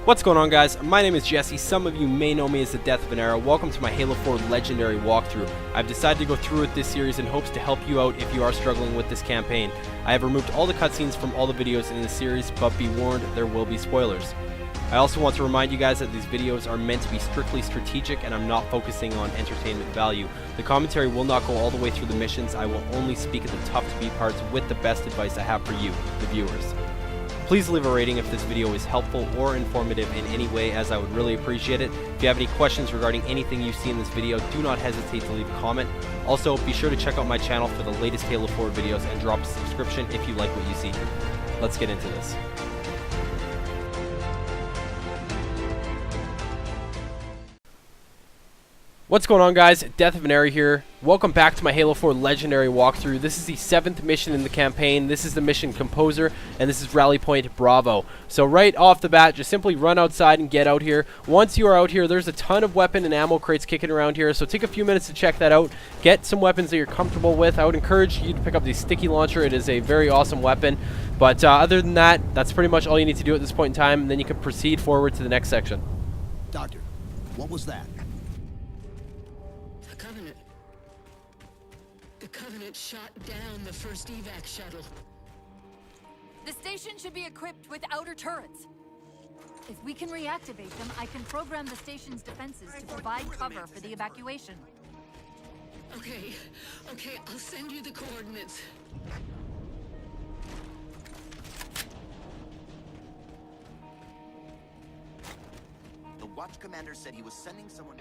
What's going on, guys? My name is Jesse. Some of you may know me as the Death of an Arrow. Welcome to my Halo 4 Legendary walkthrough. I've decided to go through with this series in hopes to help you out if you are struggling with this campaign. I have removed all the cutscenes from all the videos in this series, but be warned, there will be spoilers. I also want to remind you guys that these videos are meant to be strictly strategic and I'm not focusing on entertainment value. The commentary will not go all the way through the missions. I will only speak at the tough to beat parts with the best advice I have for you, the viewers. Please leave a rating if this video is helpful or informative in any way, as I would really appreciate it. If you have any questions regarding anything you see in this video, do not hesitate to leave a comment. Also, be sure to check out my channel for the latest Halo 4 videos and drop a subscription if you like what you see here. Let's get into this. What's going on, guys? Death of an Arrow here. Welcome back to my Halo 4 Legendary walkthrough. This is the 7th mission in the campaign. This is the mission Composer, and this is Rally Point Bravo. So right off the bat, just simply run outside and get out here. Once you are out here, there's a ton of weapon and ammo crates kicking around here, so take a few minutes to check that out. Get some weapons that you're comfortable with. I would encourage you to pick up the Sticky Launcher. It is a very awesome weapon. But other than that, that's pretty much all you need to do at this point in time, and then you can proceed forward to the next section. Doctor, what was that? The Covenant shot down the first evac shuttle. The station should be equipped with outer turrets. If we can reactivate them, I can program the station's defenses to provide cover for the evacuation. Okay, I'll send you the coordinates. The watch commander said he was sending someone.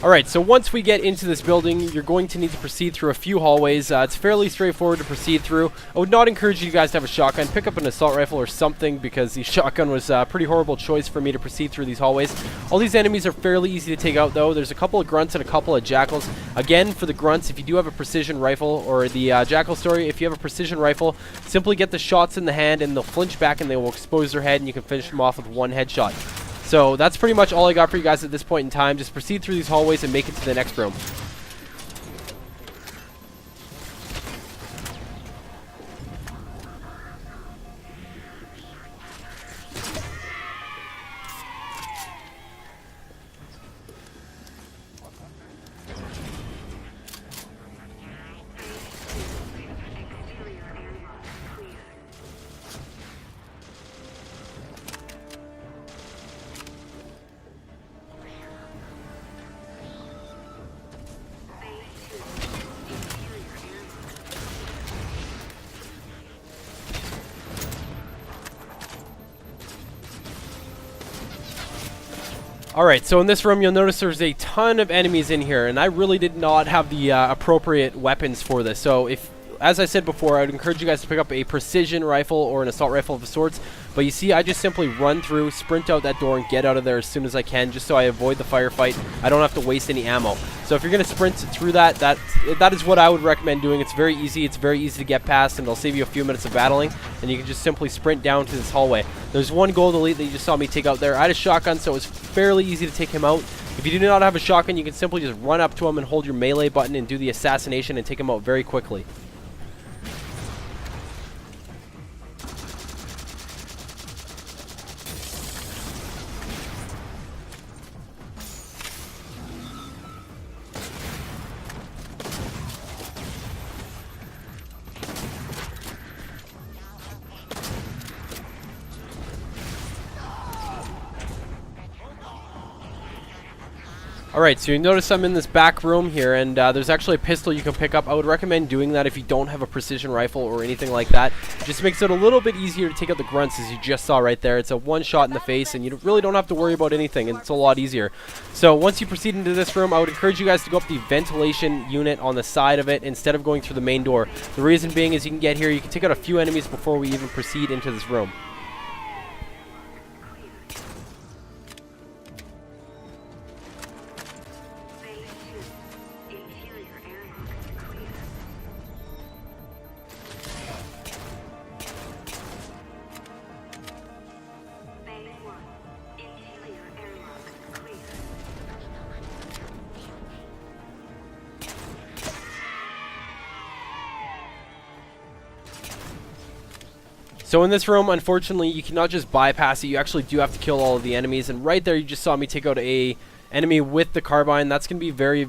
Alright, so once we get into this building, you're going to need to proceed through a few hallways. It's fairly straightforward to proceed through. I would not encourage you guys to have a shotgun. Pick up an assault rifle or something, because the shotgun was a pretty horrible choice for me to proceed through these hallways. All these enemies are fairly easy to take out, though. There's a couple of grunts and a couple of jackals. Again, for the grunts, if you do have a precision rifle, or the jackal story, if you have a precision rifle, simply get the shots in the hand and they'll flinch back and they will expose their head and you can finish them off with one headshot. So that's pretty much all I got for you guys at this point in time. Just proceed through these hallways and make it to the next room. Alright, so in this room you'll notice there's a ton of enemies in here, and I really did not have the appropriate weapons for this. So if, as I said before, I would encourage you guys to pick up a precision rifle or an assault rifle of sorts. But you see, I just simply run through, sprint out that door, and get out of there as soon as I can, just so I avoid the firefight. I don't have to waste any ammo. So if you're going to sprint through that is what I would recommend doing. It's very easy to get past, and it'll save you a few minutes of battling, and you can just simply sprint down to this hallway. There's one gold elite that you just saw me take out there. I had a shotgun, so it was fairly easy to take him out. If you do not have a shotgun, you can simply just run up to him and hold your melee button and do the assassination and take him out very quickly. Alright, so you notice I'm in this back room here, and there's actually a pistol you can pick up. I would recommend doing that if you don't have a precision rifle or anything like that. It just makes it a little bit easier to take out the grunts, as you just saw right there. It's a one shot in the face, and you really don't have to worry about anything, and it's a lot easier. So once you proceed into this room, I would encourage you guys to go up the ventilation unit on the side of it instead of going through the main door. The reason being is you can get here, you can take out a few enemies before we even proceed into this room. So in this room, unfortunately, you cannot just bypass it. You actually do have to kill all of the enemies. And right there, you just saw me take out a enemy with the carbine. That's going to be very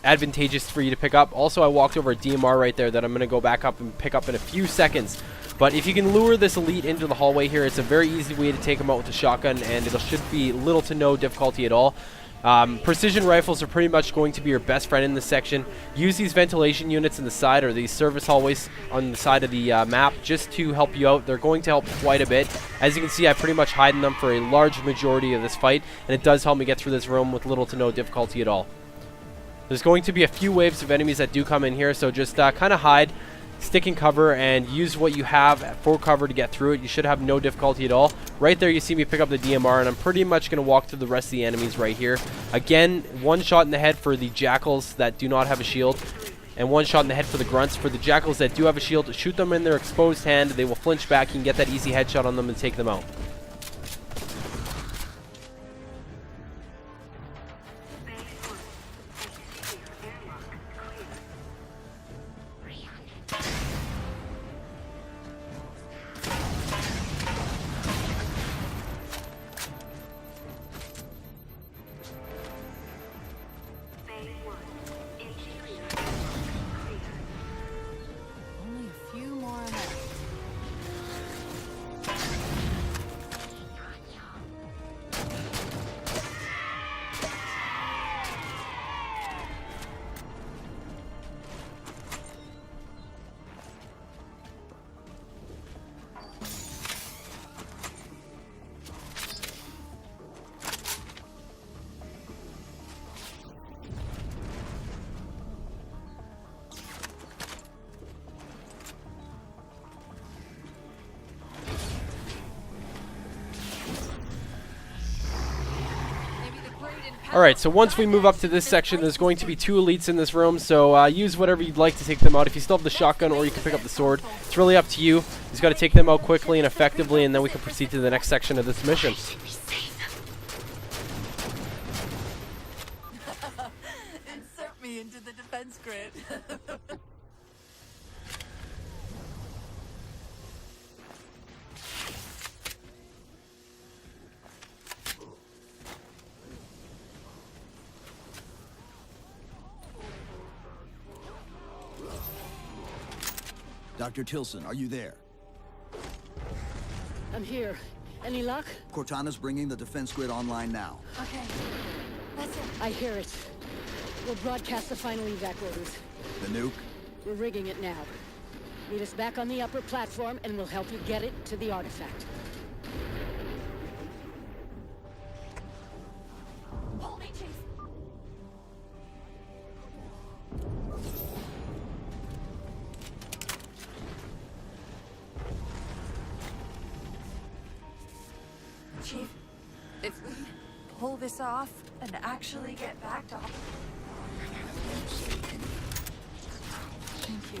advantageous for you to pick up. Also, I walked over a DMR right there that I'm going to go back up and pick up in a few seconds. But if you can lure this elite into the hallway here, it's a very easy way to take them out with a shotgun, and it should be little to no difficulty at all. Precision rifles are pretty much going to be your best friend in this section. Use these ventilation units in the side, or these service hallways on the side of the map, just to help you out. They're going to help quite a bit. As you can see, I pretty much hide in them for a large majority of this fight, and it does help me get through this room with little to no difficulty at all. There's going to be a few waves of enemies that do come in here, so just kind of hide, stick in cover, and use what you have for cover to get through it. You should have no difficulty at all. Right there, you see me pick up the DMR, and I'm pretty much going to walk through the rest of the enemies right here. Again, one shot in the head for the jackals that do not have a shield, and one shot in the head for the grunts. For the jackals that do have a shield, shoot them in their exposed hand. They will flinch back. You can get that easy headshot on them and take them out. Only a few more left. Alright, so once we move up to this section, there's going to be 2 elites in this room, so use whatever you'd like to take them out. If you still have the shotgun, or you can pick up the sword, it's really up to you. You just got to take them out quickly and effectively, and then we can proceed to the next section of this mission. Insert me into the defense grid. Dr. Tilson, are you there? I'm here. Any luck? Cortana's bringing the defense grid online now. Okay. That's it. I hear it. We'll broadcast the final evac orders. The nuke? We're rigging it now. Meet us back on the upper platform, and we'll help you get it to the artifact. Hold me, Chief. Chief, if we pull this off and actually get back to... Thank you.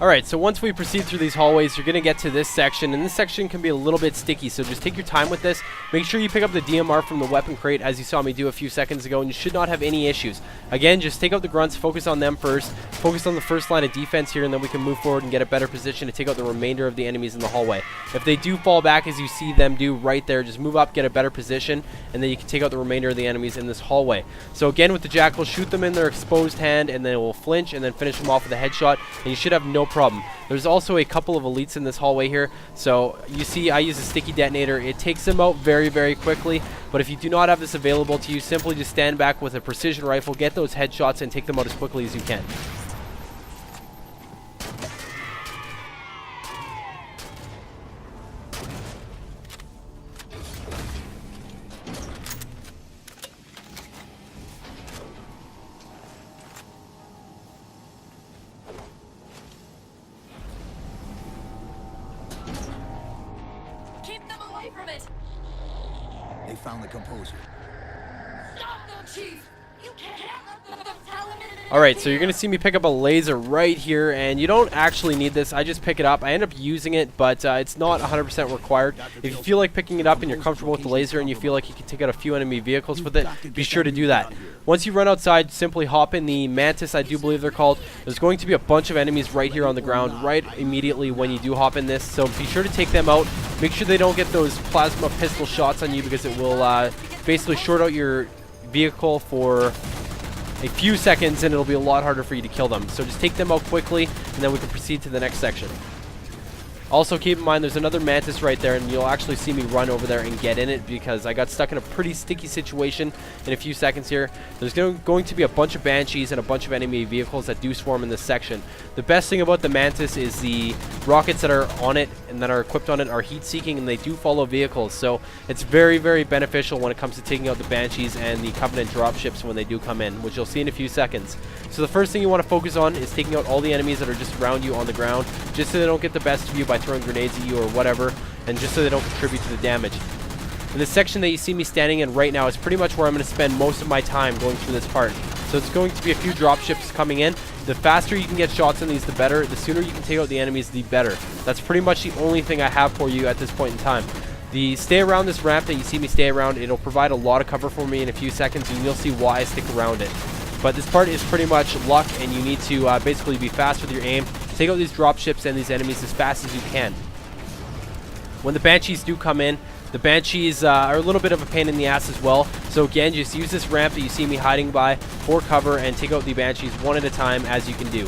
Alright, so once we proceed through these hallways, you're going to get to this section, and this section can be a little bit sticky, so just take your time with this. Make sure you pick up the DMR from the weapon crate, as you saw me do a few seconds ago, and you should not have any issues. Again, just take out the grunts, focus on them first, focus on the first line of defense here, and then we can move forward and get a better position to take out the remainder of the enemies in the hallway. If they do fall back, as you see them do right there, just move up, get a better position, and then you can take out the remainder of the enemies in this hallway. So again, with the jackals, shoot them in their exposed hand, and then it will flinch, and then finish them off with a headshot, and you should have no problem. There's also a couple of elites in this hallway here, so you see I use a sticky detonator. It takes them out very, very quickly, but if you do not have this available to you, simply just stand back with a precision rifle, get those headshots, and take them out as quickly as you can. Keep them away from it! They found the composer. Stop them, Chief! You can't let them Alright, so you're going to see me pick up a laser right here, and you don't actually need this. I just pick it up. I end up using it, but it's not 100% required. If you feel like picking it up and you're comfortable with the laser and you feel like you can take out a few enemy vehicles with it, be sure to do that. Once you run outside, simply hop in the Mantis, I do believe they're called. There's going to be a bunch of enemies right here on the ground right immediately when you do hop in this, so be sure to take them out. Make sure they don't get those plasma pistol shots on you, because it will basically short out your vehicle for a few seconds, and it'll be a lot harder for you to kill them. So just take them out quickly, and then we can proceed to the next section. Also, keep in mind there's another Mantis right there, and you'll actually see me run over there and get in it, because I got stuck in a pretty sticky situation in a few seconds here. There's going to be a bunch of Banshees and a bunch of enemy vehicles that do swarm in this section. The best thing about the Mantis is the rockets that are on it and that are equipped on it are heat-seeking, and they do follow vehicles. So it's very, very beneficial when it comes to taking out the Banshees and the Covenant dropships when they do come in, which you'll see in a few seconds. So the first thing you want to focus on is taking out all the enemies that are just around you on the ground, just so they don't get the best of you by throwing grenades at you or whatever, and just so they don't contribute to the damage. And the section that you see me standing in right now is pretty much where I'm going to spend most of my time going through this part. So it's going to be a few dropships coming in. The faster you can get shots on these, the better. The sooner you can take out the enemies, the better. That's pretty much the only thing I have for you at this point in time. The stay around this ramp that you see me stay around, it'll provide a lot of cover for me in a few seconds, and you'll see why I stick around it. But this part is pretty much luck, and you need to basically be fast with your aim. Take out these dropships and these enemies as fast as you can. When the Banshees do come in, the Banshees are a little bit of a pain in the ass as well. So again, just use this ramp that you see me hiding by for cover and take out the Banshees one at a time as you can do.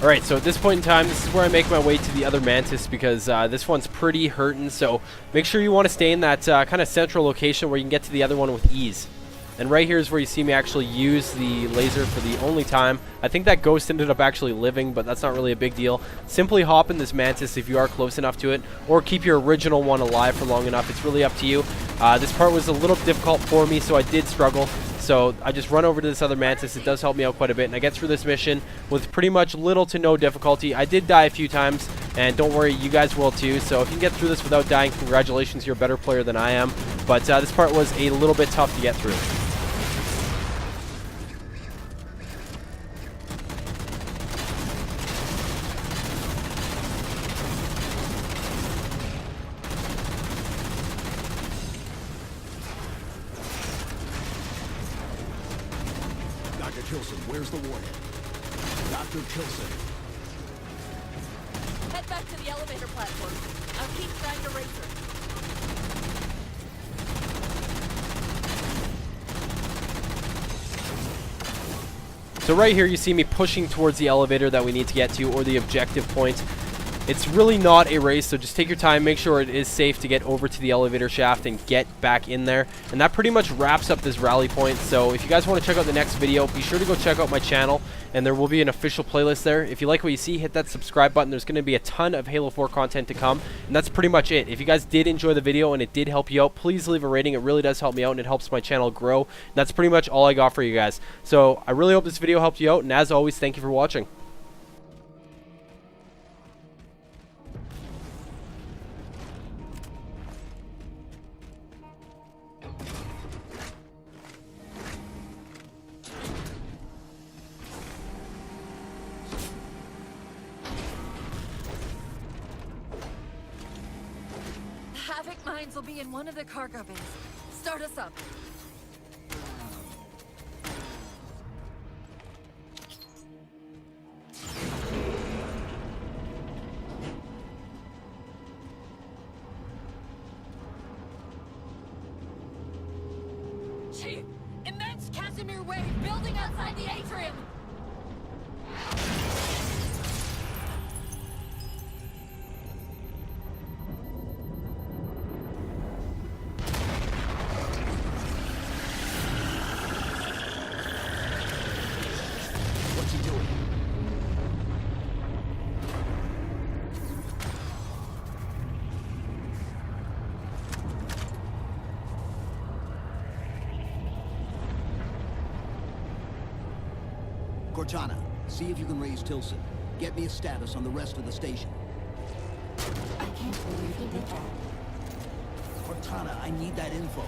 Alright, so at this point in time, this is where I make my way to the other Mantis, because this one's pretty hurting, so make sure you want to stay in that kind of central location where you can get to the other one with ease. And right here is where you see me actually use the laser for the only time. I think that ghost ended up actually living, but that's not really a big deal. Simply hop in this Mantis if you are close enough to it, or keep your original one alive for long enough. It's really up to you. This part was a little difficult for me, so I did struggle. So I just run over to this other Mantis. It does help me out quite a bit, and I get through this mission with pretty much little to no difficulty. I did die a few times, and don't worry, you guys will too. So if you can get through this without dying, congratulations, you're a better player than I am. But this part was a little bit tough to get through. Dr. Tilson, where's the warhead? Dr. Tilson. Head back to the elevator platform. I'll keep trying to raise her. So right here you see me pushing towards the elevator that we need to get to, or the objective point. It's really not a race, so just take your time, make sure it is safe to get over to the elevator shaft and get back in there. And that pretty much wraps up this rally point. So if you guys want to check out the next video, be sure to go check out my channel, and there will be an official playlist there. If you like what you see, hit that subscribe button. There's going to be a ton of Halo 4 content to come, and that's pretty much it. If you guys did enjoy the video and it did help you out, please leave a rating. It really does help me out, and it helps my channel grow. And that's pretty much all I got for you guys. So I really hope this video helped you out, and as always, thank you for watching. Havoc mines will be in one of the cargo bays. Start us up. Chief! Immense Casimir wave building outside the atrium! What's he doing? Cortana, see if you can raise Tilson. Get me a status on the rest of the station. I can't believe he did that. Cortana, I need that info.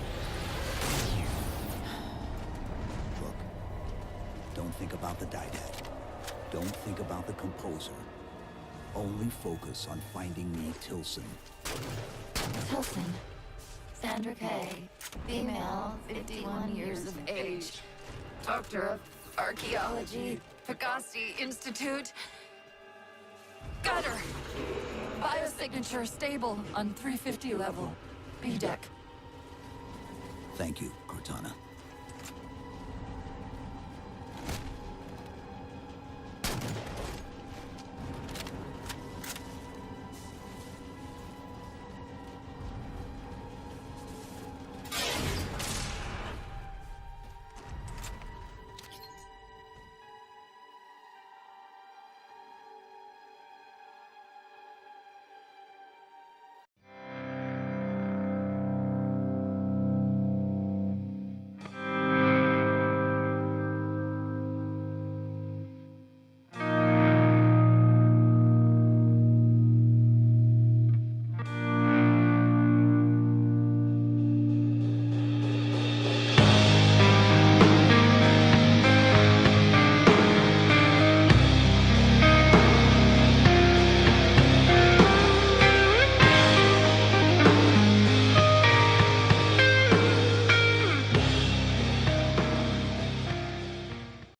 Look, don't think about the Didact. Don't think about the composer. Only focus on finding me Tilson. Tilson. Sandra Kay. Female, 51 years of age. Doctor of Archaeology. Pegasi Institute. Got her! Biosignature stable on 350 level. B deck. Thank you, Cortana.